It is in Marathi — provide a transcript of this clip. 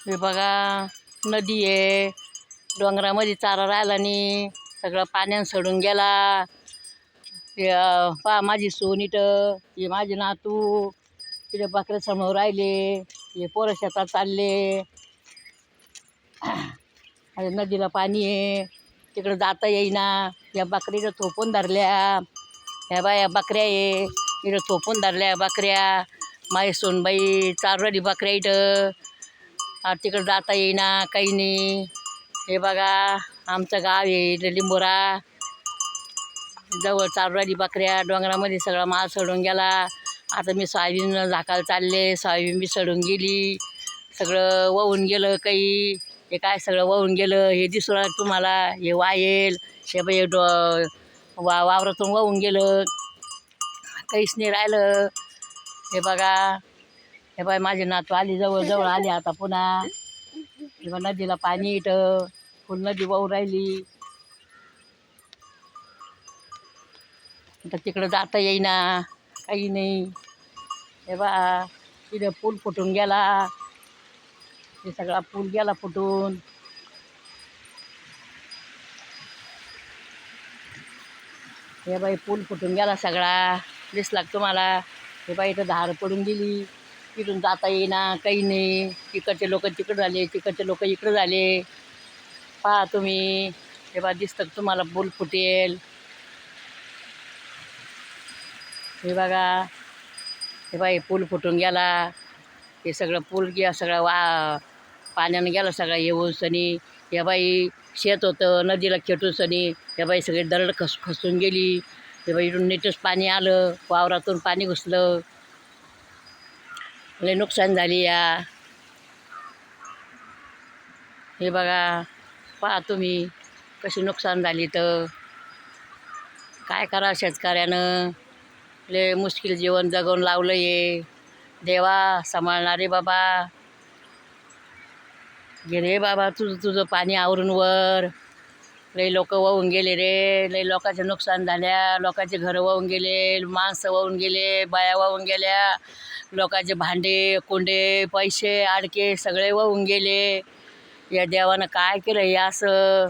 हे बघा नदी आहे, डोंगरामध्ये चारा राहिला नाही, सगळं पाण्यानं सडून गेला. हे पहा माझी सून इथं, हे माझे नातू तिथे बकऱ्या समोर राहिले, हे पोरं शेतात चालले. अरे नदीला पाणी आहे, तिकडं जाता येईना. या बकरीला थोपून धरल्या, ह्या बाया बकऱ्या आहे इथं थोपून धरल्या बकऱ्या. माझी सोनबाई चारवाडी बकऱ्या इथं, तिकडं जाता येईना काही नाही. हे बघा आमचं गाव आहे इथं लिंबोरा जवळ चारवाडी बकऱ्या. डोंगरामध्ये सगळा माल सडून गेला. आता मी सोयाबीन झाकायला चालले, सोयाबीन बी सडून गेली, सगळं वाहून गेलं. काही हे काय सगळं वाहून गेलं. हे दिसू राहिलं तुम्हाला, हे वाયેल हे बाई वावरातून वाहून गेलं, काहीच नाही राहिलं. हे बघा, हे बाई माझे नातू आली, जवळ जवळ आली आता पुन्हा. किंवा नदीला पाणी इथं फुल नदी वाहून राहिली. आता तिकडं जाता येईना काही नाही. हे बा तिथं पूल फुटून गेला, हे सगळा पूल गेला फुटून. हे बाई पूल फुटून गेला सगळा, दिसला तुम्हाला. हे बाई इथं धार पडून गेली, तिथून जाता येईना काही नाही. तिकडचे लोक तिकडं झाले, तिकडचे लोक इकडं झाले. पहा तुम्ही, हे बा दिसतं तुम्हाला पूल फुटेल. हे बघा, हे बाई पूल फुटून गेला. हे सगळं पूल गेला, सगळं पाण्यानं गेलं सगळं येऊन सनी. हे बाई शेत होतं नदीला खेटून सनी, हे बाई सगळे दरड खसून गेली. हे बाई इथून नीटच पाणी आलं, वावरातून पाणी घुसलं, लय नुकसान झाली या. हे बघा पहा तुम्ही कशी नुकसान झाली. तर काय करा शेतकऱ्यानं, लय मुश्किल जीवन जगून लावलं आहे. देवा सांभाळणारे बाबा, घे रे बाबा तुझं पाणी आवरून वर. लई लोक वाहून गेले रे, लई लोकांचे नुकसान झाल्या, लोकांचे घरं वाहून गेले, माणसं वाहून गेले, बाया वाहून गेल्या, लोकांचे भांडे कोंडे पैसे आडके सगळे वाहून गेले. या देवानं काय केलं हे असं.